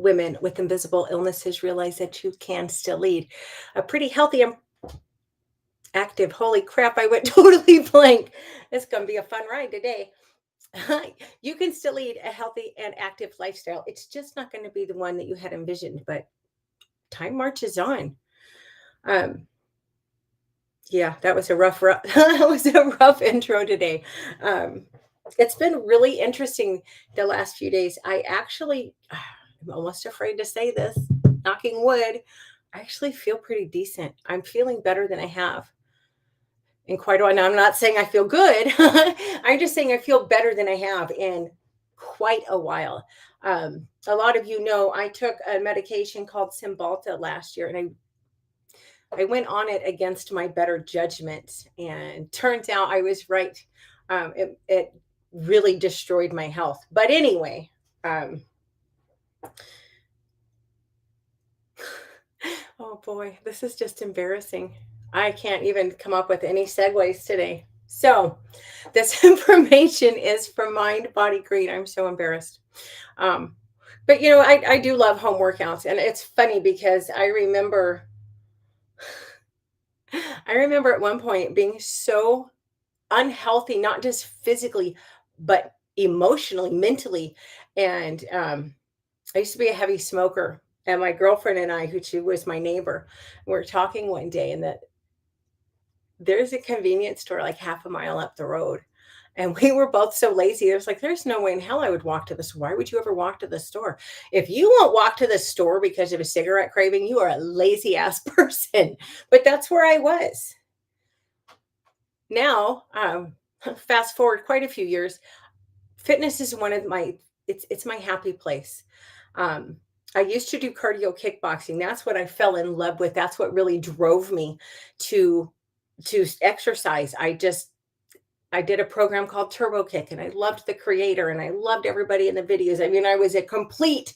women with invisible illnesses realize that you can still lead a pretty healthy and active. Holy crap, I went totally blank. It's going to be a fun ride today. You can still lead a healthy and active lifestyle. It's just not going to be the one that you had envisioned, but time marches on. Um, yeah, that was a rough that was a rough intro today. Um, it's been really interesting the last few days. I actually, I'm almost afraid to say this, knocking wood. I actually feel pretty decent. I'm feeling better than I have in quite a while. Now, I'm not saying I feel good. I'm just saying I feel better than I have in quite a while. A lot of you know I took a medication called Cymbalta last year, and I went on it against my better judgment, and turns out I was right. It really destroyed my health. But anyway, oh boy, this is just embarrassing. I can't even come up with any segues today. So, this information is from Mind Body Green. I'm so embarrassed. Um, but I do love home workouts, and it's funny because I remember at one point being so unhealthy, not just physically, but emotionally, mentally. And I used to be a heavy smoker. And my girlfriend and I, who she was my neighbor, we were talking one day, and that there's a convenience store like half a mile up the road. And we were both so lazy. It was like, there's no way in hell I would walk to the store. Why would you ever walk to the store? If you won't walk to the store because of a cigarette craving, you are a lazy ass person. But that's where I was. Now, fast forward quite a few years, fitness is one of it's my happy place. Um, I used to do cardio kickboxing. That's what I fell in love with. That's what really drove me to exercise. I did a program called Turbo Kick, and I loved the creator, and I loved everybody in the videos. I mean, I was a complete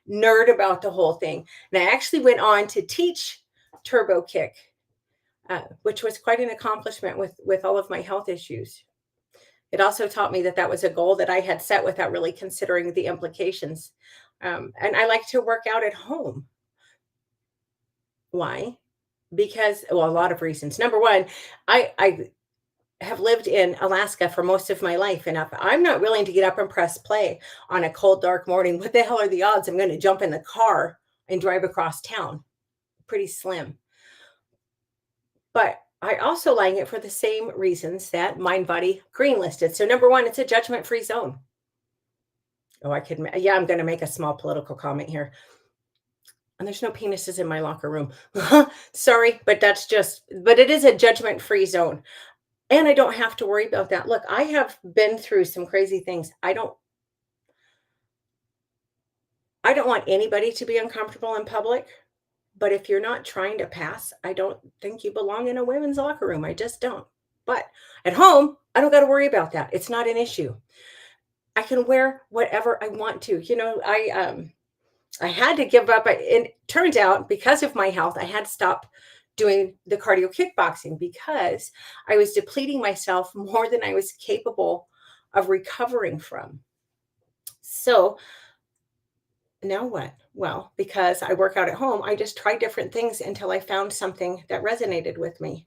nerd about the whole thing. And I actually went on to teach Turbo Kick, which was quite an accomplishment with all of my health issues. It also taught me that that was a goal that I had set without really considering the implications. And I like to work out at home. Why? Because, well, a lot of reasons. Number one, I have lived in Alaska for most of my life, and if I'm not willing to get up and press play on a cold, dark morning, what the hell are the odds I'm going to jump in the car and drive across town? Pretty slim. But I also like it for the same reasons that Mind Body Green listed. So number one, it's a judgment-free zone. Oh, I'm going to make a small political comment here. And there's no penises in my locker room. Sorry, but but it is a judgment-free zone. And I don't have to worry about that. Look, I have been through some crazy things. I don't want anybody to be uncomfortable in public. But if you're not trying to pass, I don't think you belong in a women's locker room. I just don't. But at home, I don't got to worry about that. It's not an issue. I can wear whatever I want to. I had to give up. It turns out because of my health, I had to stop doing the cardio kickboxing because I was depleting myself more than I was capable of recovering from. So now what? Well, because I work out at home, I just tried different things until I found something that resonated with me.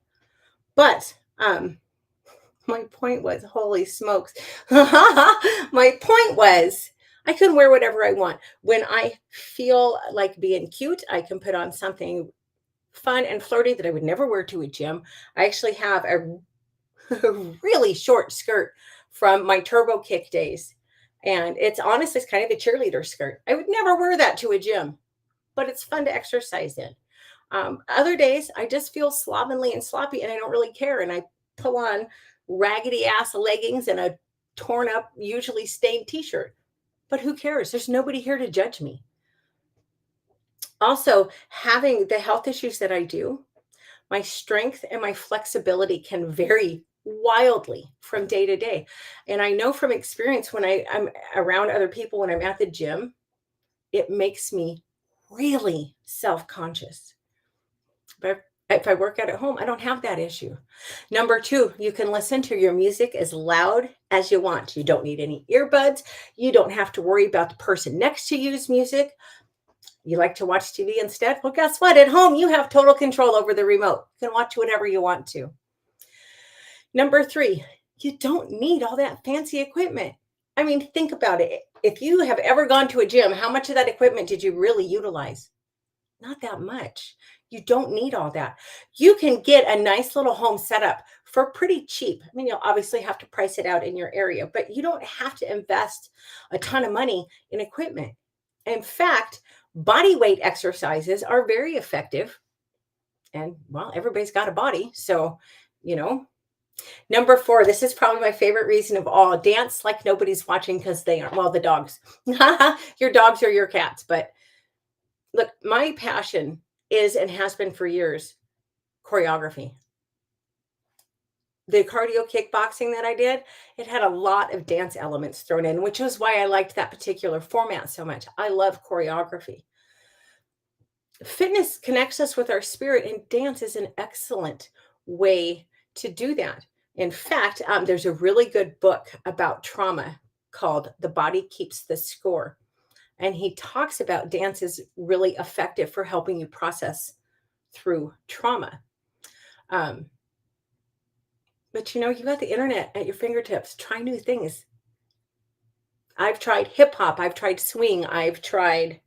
But my point was, holy smokes. My point was, I can wear whatever I want. When I feel like being cute, I can put on something fun and flirty that I would never wear to a gym. I actually have a really short skirt from my Turbo Kick days. And it's kind of a cheerleader skirt. I would never wear that to a gym, but it's fun to exercise in. Other days, I just feel slovenly and sloppy, and I don't really care. And I pull on raggedy ass leggings and a torn up, usually stained t shirt. But who cares? There's nobody here to judge me. Also, having the health issues that I do, my strength and my flexibility can vary wildly from day to day. And I know from experience when I'm around other people, when I'm at the gym, it makes me really self conscious. But if I work out at home, I don't have that issue. Number two, you can listen to your music as loud as you want. You don't need any earbuds. You don't have to worry about the person next to you's music. You like to watch TV instead? Well, guess what? At home, you have total control over the remote. You can watch whatever you want to. Number three, you don't need all that fancy equipment. I mean, think about it. If you have ever gone to a gym, how much of that equipment did you really utilize? Not that much. You don't need all that. You can get a nice little home setup for pretty cheap. I mean, you'll obviously have to price it out in your area, but you don't have to invest a ton of money in equipment. In fact, body weight exercises are very effective. And well, everybody's got a body. So, you know, number four, this is probably my favorite reason of all, dance like nobody's watching because they aren't. Well, the dogs, your dogs are your cats. But look, my passion is and has been for years choreography. The cardio kickboxing that I did, it had a lot of dance elements thrown in, which was why I liked that particular format so much. I love choreography. Fitness connects us with our spirit, and dance is an excellent way to do that. In fact, there's a really good book about trauma called The Body Keeps the Score. And he talks about dance is really effective for helping you process through trauma. But you know, you got the internet at your fingertips. Try new things. I've tried hip hop, I've tried swing, I've tried,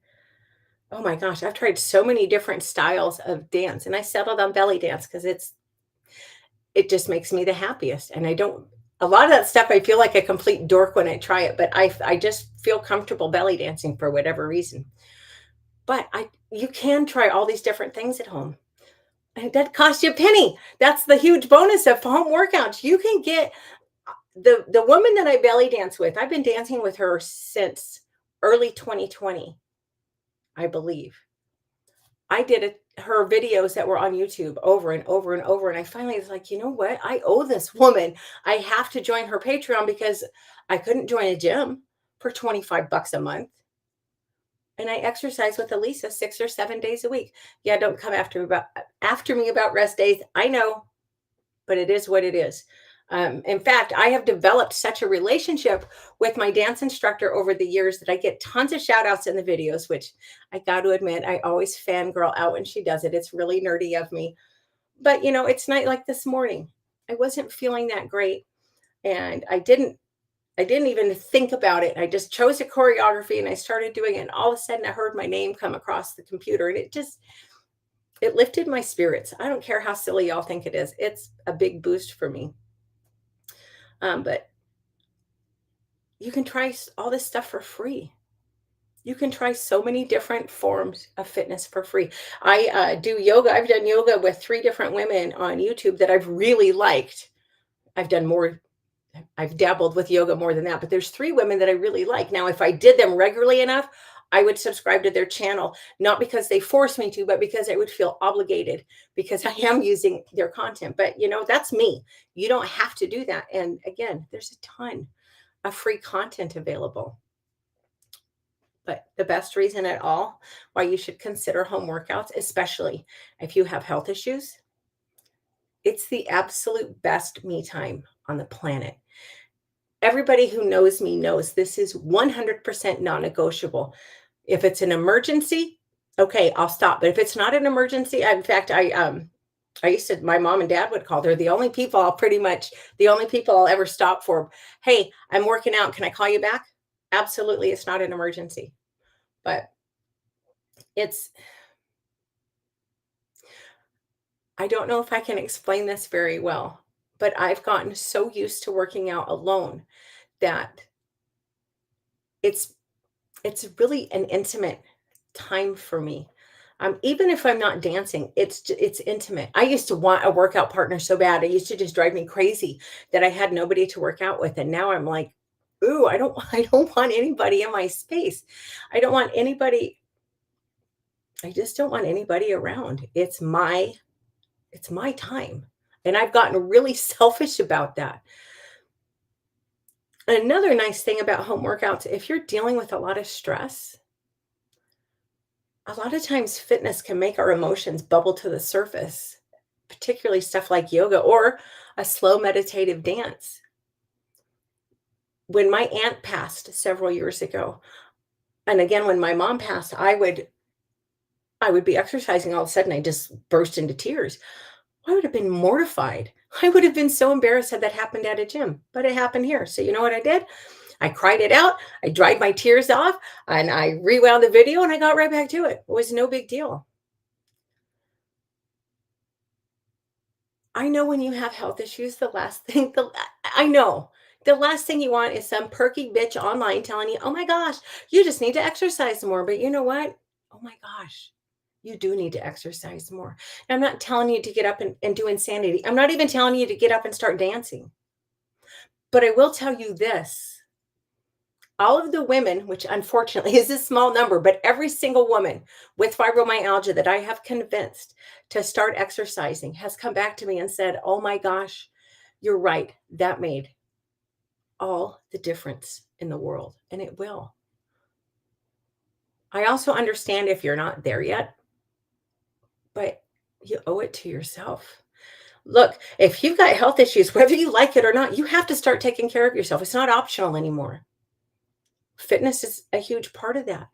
oh my gosh, I've tried so many different styles of dance. And I settled on belly dance because it just makes me the happiest. And I don't, a lot of that stuff, I feel like a complete dork when I try it, but I just feel comfortable belly dancing for whatever reason. But you can try all these different things at home. And that costs you a penny. That's the huge bonus of home workouts. You can get the woman that I belly dance with. I've been dancing with her since early 2020, I believe. I did her videos that were on YouTube over and over and over. And I finally was like, you know what? I owe this woman. I have to join her Patreon because I couldn't join a gym for $25 a month. And I exercise with Elisa 6 or 7 days a week. Yeah, don't come after me about rest days. I know, but it is what it is. In fact, I have developed such a relationship with my dance instructor over the years that I get tons of shout outs in the videos, which I got to admit, I always fangirl out when she does it. It's really nerdy of me. But, you know, it's not like this morning. I wasn't feeling that great. And I didn't even think about it. I just chose a choreography and I started doing it. And all of a sudden I heard my name come across the computer and it lifted my spirits. I don't care how silly y'all think it is. It's a big boost for me. But you can try all this stuff for free. You can try so many different forms of fitness for free. I do yoga. I've done yoga with 3 different women on YouTube that I've really liked. I've dabbled with yoga more than that, but there's 3 women that I really like. Now, if I did them regularly enough, I would subscribe to their channel, not because they force me to, but because I would feel obligated because I am using their content. But, you know, that's me. You don't have to do that. And again, there's a ton of free content available. But the best reason at all why you should consider home workouts, especially if you have health issues, it's the absolute best me time on the planet. Everybody who knows me knows this is 100% non-negotiable. If it's an emergency, okay, I'll stop. But if it's not an emergency, in fact, I used to, my mom and dad would call. They're the only people I'll ever stop for. Hey, I'm working out. Can I call you back? Absolutely. It's not an emergency. But I don't know if I can explain this very well, but I've gotten so used to working out alone that it's really an intimate time for me. Even if I'm not dancing, it's intimate. I used to want a workout partner so bad. It used to just drive me crazy that I had nobody to work out with. And now I'm like, ooh, I don't want anybody in my space. I just don't want anybody around. It's my time. And I've gotten really selfish about that. Another nice thing about home workouts, if you're dealing with a lot of stress, a lot of times fitness can make our emotions bubble to the surface, particularly stuff like yoga or a slow meditative dance. When my aunt passed several years ago, and again, when my mom passed, I would I would be exercising, all of a sudden I just burst into tears. I would have been mortified. I would have been so embarrassed had that happened at a gym, but it happened here. So you know what I did? I cried it out. I dried my tears off and I rewound the video and I got right back to it. It was no big deal. I know when you have health issues, the last thing I know. The last thing you want is some perky bitch online telling you, "Oh my gosh, you just need to exercise more." But you know what? Oh my gosh, you do need to exercise more. And I'm not telling you to get up and do insanity. I'm not even telling you to get up and start dancing. But I will tell you this, all of the women, which unfortunately is a small number, but every single woman with fibromyalgia that I have convinced to start exercising has come back to me and said, "Oh my gosh, you're right. That made all the difference in the world." And it will. I also understand if you're not there yet, but you owe it to yourself. Look, if you've got health issues, whether you like it or not, you have to start taking care of yourself. It's not optional anymore. Fitness is a huge part of that.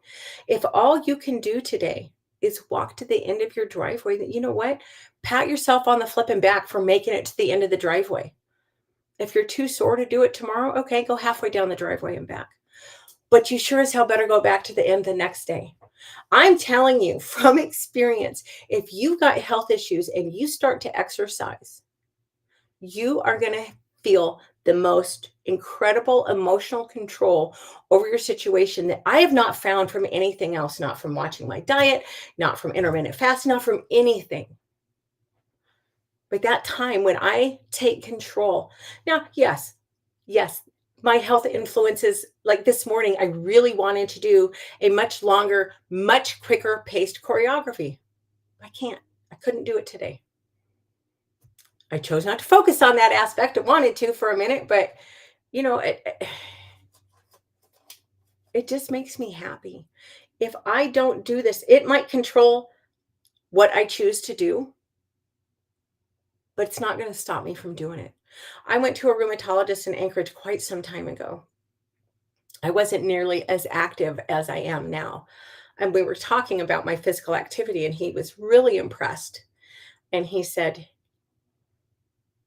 If all you can do today is walk to the end of your driveway, then you know what? Pat yourself on the flipping back for making it to the end of the driveway. If you're too sore to do it tomorrow, okay, go halfway down the driveway and back. But you sure as hell better go back to the end the next day. I'm telling you from experience, if you've got health issues and you start to exercise, you are going to feel the most incredible emotional control over your situation that I have not found from anything else, not from watching my diet, not from intermittent fasting, not from anything. But that time when I take control. Now, yes, my health influences, like this morning, I really wanted to do a much longer, much quicker paced choreography. I can't. I couldn't do it today. I chose not to focus on that aspect. I wanted to for a minute, but you know, it just makes me happy. If I don't do this, it might control what I choose to do, but it's not going to stop me from doing it. I went to a rheumatologist in Anchorage quite some time ago. I wasn't nearly as active as I am now. And we were talking about my physical activity, and he was really impressed. And he said,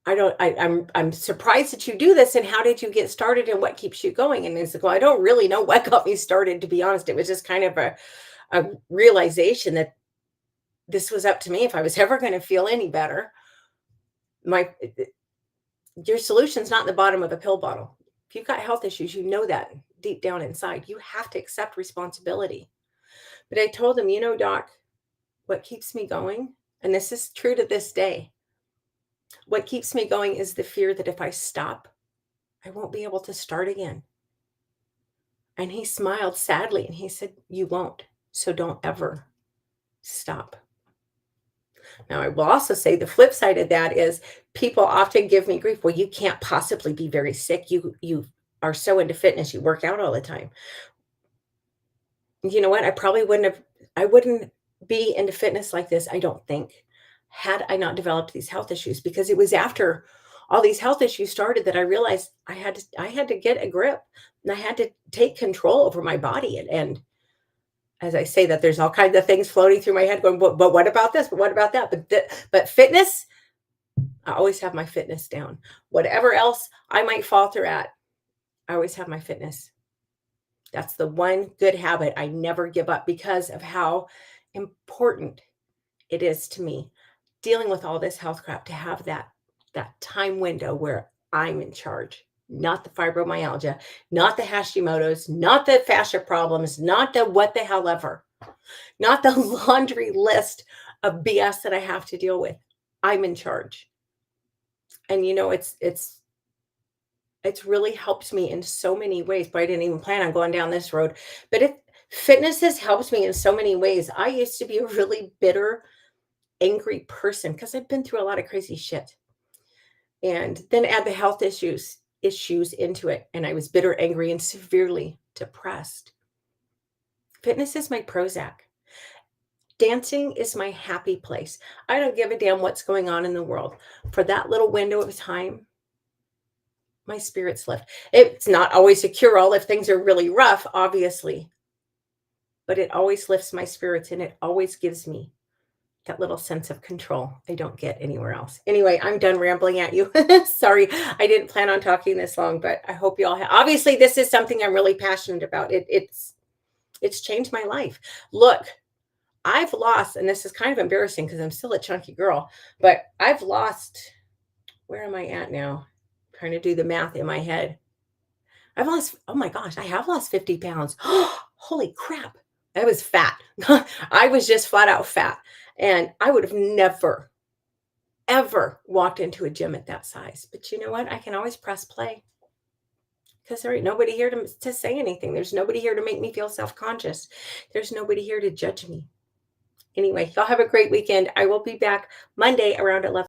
I'm surprised that you do this. And how did you get started and what keeps you going? And he's like, well, I don't really know what got me started, to be honest. It was just kind of a realization that this was up to me if I was ever going to feel any better. My your solution's not in the bottom of a pill bottle. If you've got health issues, you know that deep down inside. You have to accept responsibility. But I told him, you know, doc, what keeps me going, and this is true to this day, what keeps me going is the fear that if I stop, I won't be able to start again. And he smiled sadly and he said, you won't. So don't ever stop. Now, I will also say the flip side of that is people often give me grief. Well, you can't possibly be very sick. You are so into fitness, you work out all the time. You know what? I wouldn't be into fitness like this, I don't think, had I not developed these health issues, because it was after all these health issues started that I realized I had to get a grip and I had to take control over my body. And as I say that, there's all kinds of things floating through my head going, but what about this? But what about that? But fitness, I always have my fitness down. Whatever else I might falter at, I always have my fitness. That's the one good habit I never give up because of how important it is to me dealing with all this health crap to have that time window where I'm in charge, not the fibromyalgia, not the Hashimoto's, not the fascia problems, not the what the hell ever, not the laundry list of BS that I have to deal with. I'm in charge. And you know, it's really helped me in so many ways, but I didn't even plan on going down this road. But fitness has helped me in so many ways. I used to be a really bitter, angry person because I've been through a lot of crazy shit. And then add the health issues into it. And I was bitter, angry, and severely depressed. Fitness is my Prozac. Dancing is my happy place. I don't give a damn what's going on in the world. For that little window of time, my spirits lift. It's not always a cure-all if things are really rough, obviously. but it always lifts my spirits and it always gives me that little sense of control I don't get anywhere else. Anyway, I'm done rambling at you. Sorry, I didn't plan on talking this long, but I hope you all have. Obviously, this is something I'm really passionate about. It's changed my life. Look, I've lost, and this is kind of embarrassing because I'm still a chunky girl, but I've lost. Where am I at now? Trying to do the math in my head. I've lost. Oh my gosh, I have lost 50 pounds. Holy crap! I was fat. I was just flat out fat, and I would have never ever walked into a gym at that size. But you know what? I can always press play because there ain't nobody here to say anything. There's nobody here to make me feel self conscious. There's nobody here to judge me. Anyway, y'all have a great weekend. I will be back Monday around 11.